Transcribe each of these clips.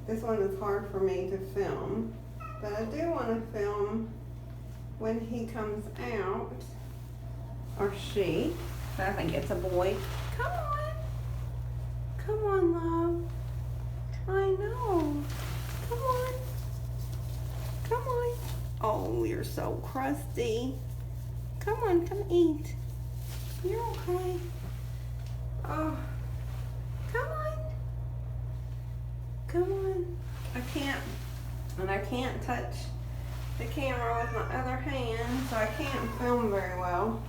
this one is hard for me to film, but I do want to film when he comes out, or she, but I think it's a boy. Come on, love. I know. Come on. Oh, you're so crusty. Come on, come eat. You're okay. Oh, come on. I can't touch the camera with my other hand, so I can't film very well.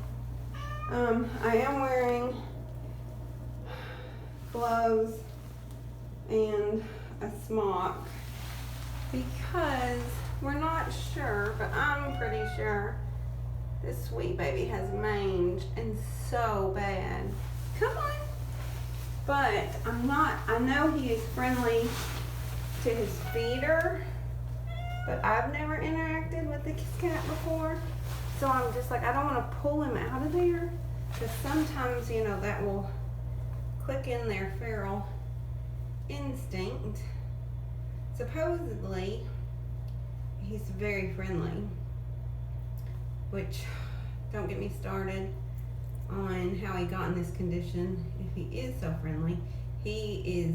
I am wearing gloves and a smock because we're not sure, but I'm pretty sure this sweet baby has mange and so bad. Come on. But I know he is friendly to his feeder, but I've never interacted with this cat before. So I'm just like, I don't want to pull him out of there, because sometimes, you know, that will click in their feral instinct. Supposedly, he's very friendly, which, don't get me started on how he got in this condition. If he is so friendly, he is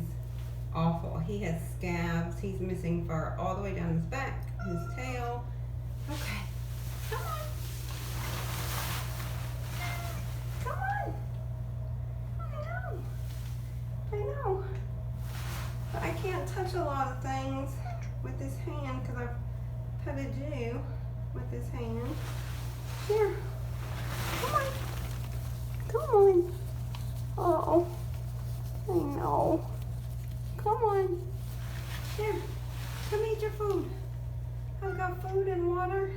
awful. He has scabs, he's missing fur all the way down his back, his tail. Okay, come on. I know. But I can't touch a lot of things with this hand because I've petted you with this hand. Here. Come on. Oh, I know. Come on. Here. Come eat your food. I've got food and water.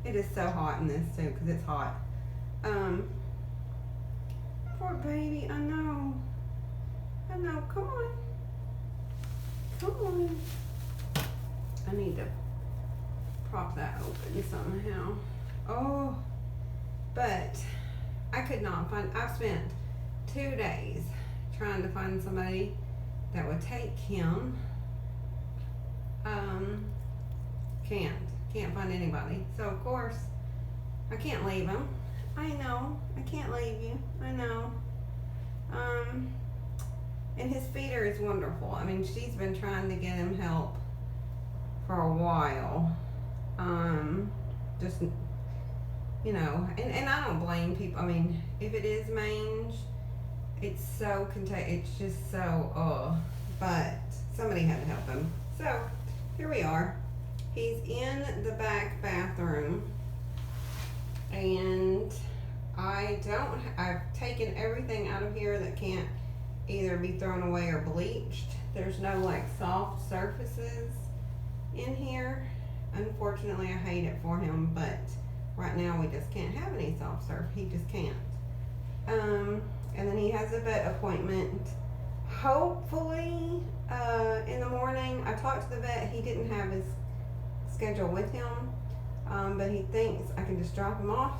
It is so hot in this too because it's hot. Poor baby, I know. Come on. I need to prop that open somehow. Oh, but I could not find, I've spent 2 days trying to find somebody that would take him. Can't find anybody. So of course, I can't leave him. I know, I can't leave you, I know. And his feeder is wonderful. I mean, she's been trying to get him help for a while. Just, you know, and I don't blame people. I mean, if it is mange, it's so it's just so, but somebody had to help him. So, here we are. He's in the back bathroom. And I've taken everything out of here that can't either be thrown away or bleached. There's no like soft surfaces in here. Unfortunately, I hate it for him, but right now we just can't have any soft surface. He just can't. And then he has a vet appointment. Hopefully, in the morning. I talked to the vet. He didn't have his schedule with him. But he thinks I can just drop him off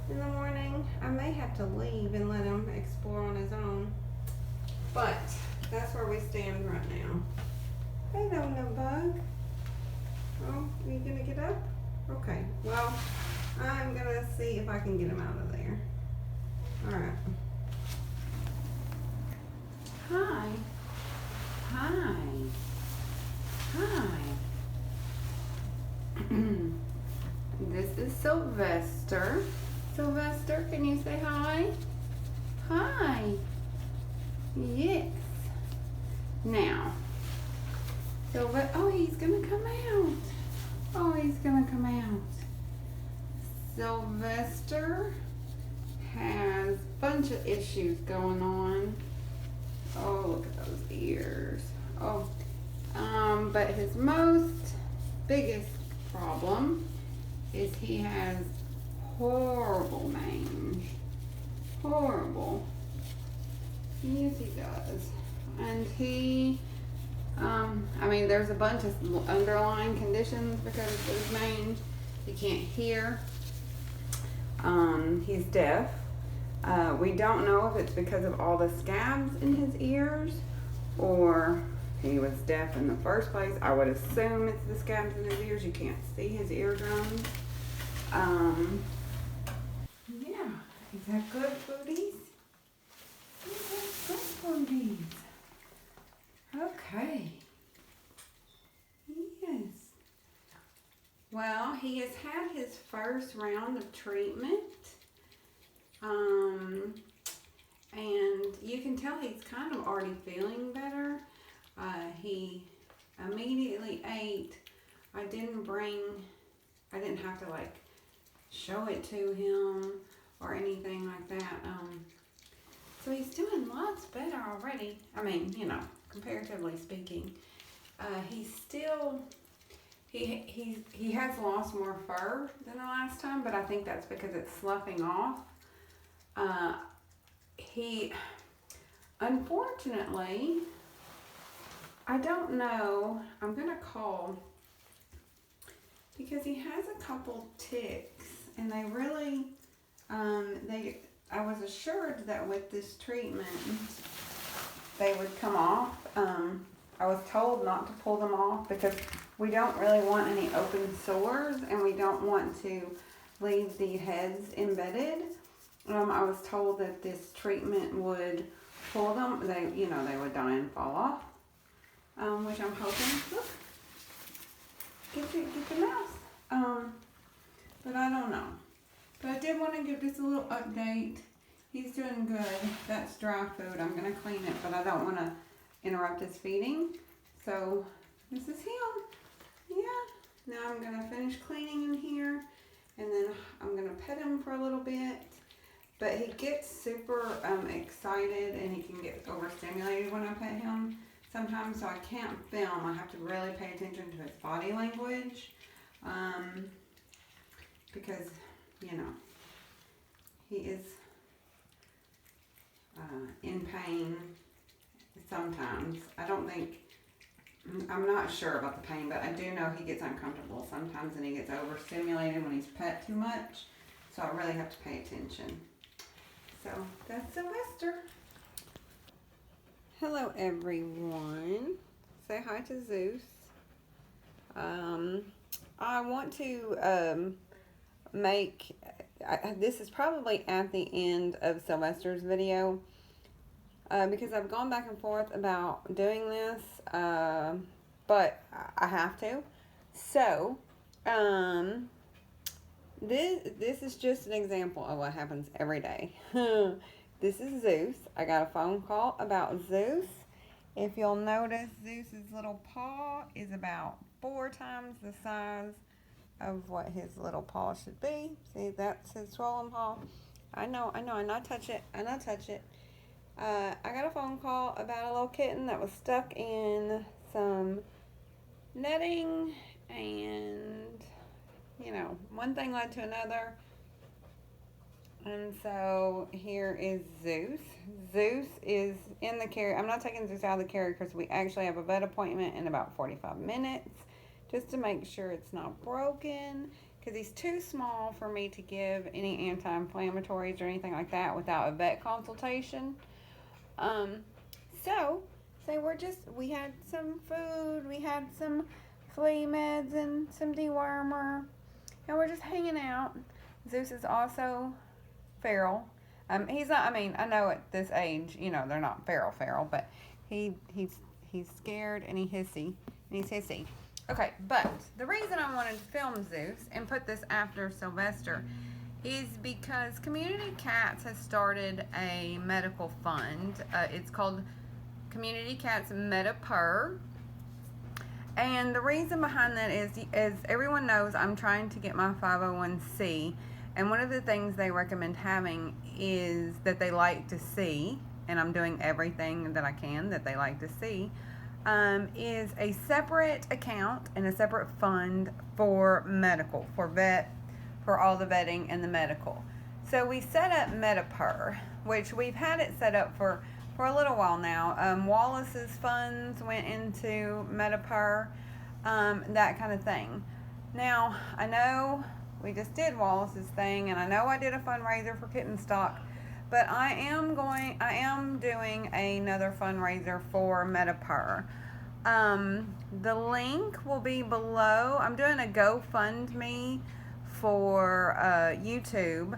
in the morning. I may have to leave and let him explore on his own. But that's where we stand right now. Hello, no bug. Oh, are you gonna get up? Okay, well, I'm gonna see if I can get him out of there. All right. Hi. This is Sylvester. Sylvester, can you say hi? Hi. Yes. Now, oh, he's gonna come out. Sylvester has a bunch of issues going on. Oh, look at those ears. Oh, but his biggest problem is he has horrible mange. Horrible. Yes, he does. And he, I mean, there's a bunch of underlying conditions because of his mange. He can't hear. He's deaf. We don't know if it's because of all the scabs in his ears or he was deaf in the first place. I would assume it's the scabs in his ears. You can't see his eardrums. Yeah, is that good, foodies? Is that good, foodies? Okay. Yes. Well, he has had his first round of treatment. And you can tell he's kind of already feeling better. He immediately ate. I didn't have to like show it to him or anything like that. So he's doing lots better already. I mean, you know, comparatively speaking. He's still, he has lost more fur than the last time, but I think that's because it's sloughing off. He, unfortunately, I don't know, I'm going to call, because he has a couple ticks, and they really, I was assured that with this treatment, they would come off. I was told not to pull them off because we don't really want any open sores, and we don't want to leave the heads embedded. I was told that this treatment would pull them. They would die and fall off. Which I'm hoping. Look, get the mouse. But I don't know. But I did want to give this a little update. He's doing good. That's dry food. I'm gonna clean it, but I don't want to interrupt his feeding. So this is him. Yeah. Now I'm gonna finish cleaning in here, and then I'm gonna pet him for a little bit. But he gets super excited, and he can get overstimulated when I pet him sometimes, so I can't film. I have to really pay attention to his body language, because, you know, he is in pain sometimes. I'm not sure about the pain, but I do know he gets uncomfortable sometimes, and he gets overstimulated when he's pet too much, so I really have to pay attention. So that's Sylvester. Hello everyone. Say hi to Zeus. I want to this is probably at the end of Sylvester's video, because I've gone back and forth about doing this, but I have to. So, this is just an example of what happens every day. This is Zeus. I got a phone call about Zeus. If you'll notice, Zeus's little paw is about 4 times the size of what his little paw should be. See, that's his swollen paw. I know, I not touch it. I got a phone call about a little kitten that was stuck in some netting, and you know, one thing led to another. And so here is Zeus. Zeus is in the carrier. I'm not taking Zeus out of the carrier because we actually have a vet appointment in about 45 minutes just to make sure it's not broken, because he's too small for me to give any anti-inflammatories or anything like that without a vet consultation. So we had some food, we had some flea meds and some dewormer, and we're just hanging out. Zeus is also feral. He's not, I mean, I know at this age, you know, they're not feral, but he's scared, and he's hissy. Okay, but the reason I wanted to film Zeus and put this after Sylvester is because Community Cats has started a medical fund. It's called Community Cats MediPur. And the reason behind that is, as everyone knows, I'm trying to get my 501c. And one of the things they recommend having is that they like to see, and I'm doing everything that I can that they like to see, is a separate account and a separate fund for medical, for all the vetting and the medical. So we set up MediPur, which we've had it set up for a little while now. Wallace's funds went into MediPur, that kind of thing. Now, I know we just did Wallace's thing, and I know I did a fundraiser for kitten stock, But I am doing another fundraiser for MetaPur. The link will be below. I'm doing a GoFundMe for YouTube.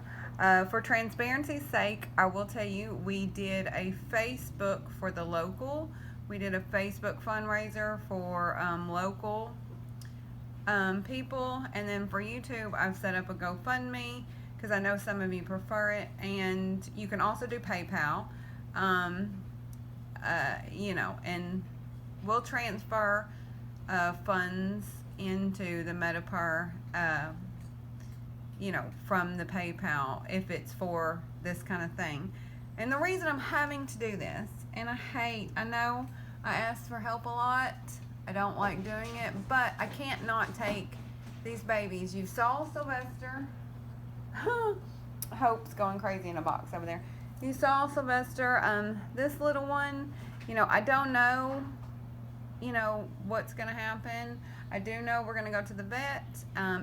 For transparency's sake, I will tell you, we did a Facebook for the local. We did a Facebook fundraiser for local people, and then for YouTube, I've set up a GoFundMe because I know some of you prefer it, and you can also do PayPal. You know, and we'll transfer funds into the MetaPur, you know, from the PayPal if it's for this kind of thing. And the reason I'm having to do this, and I know I ask for help a lot. I don't like doing it, but I can't not take these babies. You saw Sylvester. Hope's going crazy in a box over there. You saw Sylvester. This little one, you know, I don't know, you know, what's going to happen. I do know we're going to go to the vet.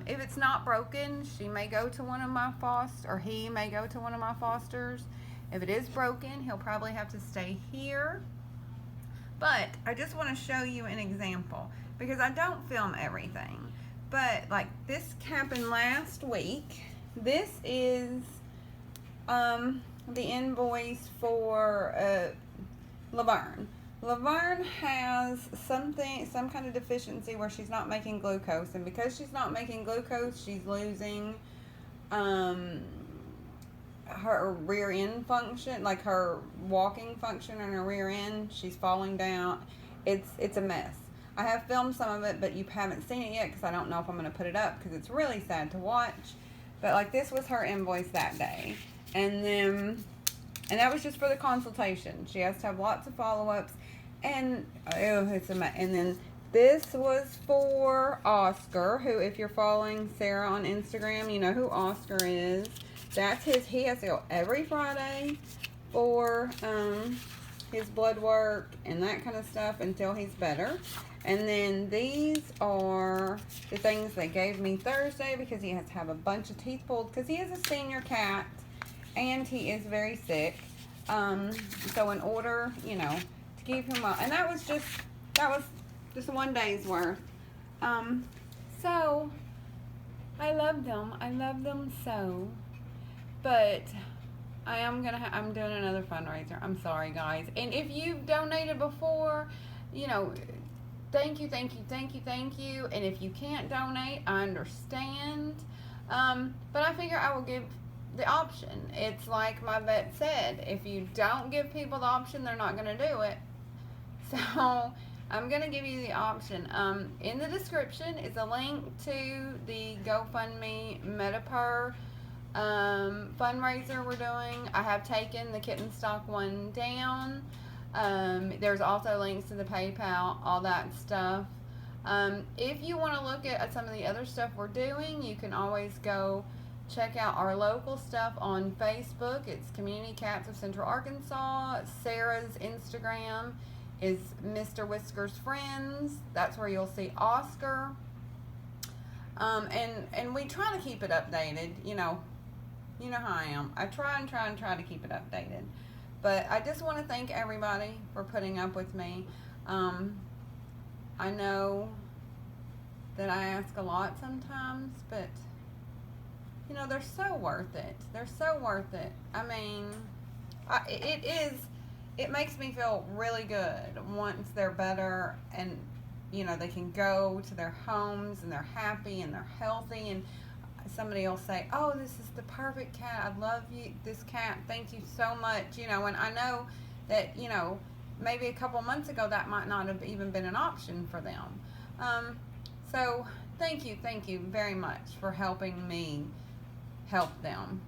If it's not broken, she may go to one of my fosters, or he may go to one of my fosters. If it is broken, he'll probably have to stay here. But I just want to show you an example because I don't film everything. But like this happened last week. This is the invoice for Laverne. Laverne has some kind of deficiency where she's not making glucose, and because she's not making glucose, she's losing her rear end function, like her walking function in her rear end. She's falling down. It's a mess. I have filmed some of it, but you haven't seen it yet because I don't know if I'm going to put it up because it's really sad to watch. But like this was her invoice that day, and that was just for the consultation. She has to have lots of follow-ups, and it's a mess. And then this was for Oscar, who, if you're following Sarah on Instagram, you know who Oscar is. That's he has to go every Friday for his blood work and that kind of stuff until he's better. And then these are the things they gave me Thursday because he has to have a bunch of teeth pulled because he is a senior cat and he is very sick. So in order, you know, to keep him up, and that was just 1 day's worth. So I love them. I love them so. But I'm doing another fundraiser. I'm sorry, guys. And if you've donated before, you know, thank you. And if you can't donate, I understand. But I figure I will give the option. It's like my vet said, if you don't give people the option, they're not going to do it. So I'm going to give you the option. In the description is a link to the GoFundMe MetaPur fundraiser we're doing. I have taken the kitten stock one down. There's also links to the PayPal, all that stuff. If you want to look at some of the other stuff we're doing, you can always go check out our local stuff on Facebook. It's Community Cats of Central Arkansas. Sarah's Instagram is Mr. Whisker's Friends. That's where you'll see Oscar. And we try to keep it updated, you know how I am. I try to keep it updated. But I just want to thank everybody for putting up with me. I know that I ask a lot sometimes, but you know, they're so worth it. They're so worth it. I mean, it makes me feel really good once they're better and, you know, they can go to their homes and they're happy and they're healthy, and somebody will say, oh, this is the perfect cat. I love you, this cat. Thank you so much. You know, and I know that, you know, maybe a couple months ago that might not have even been an option for them. So thank you very much for helping me help them.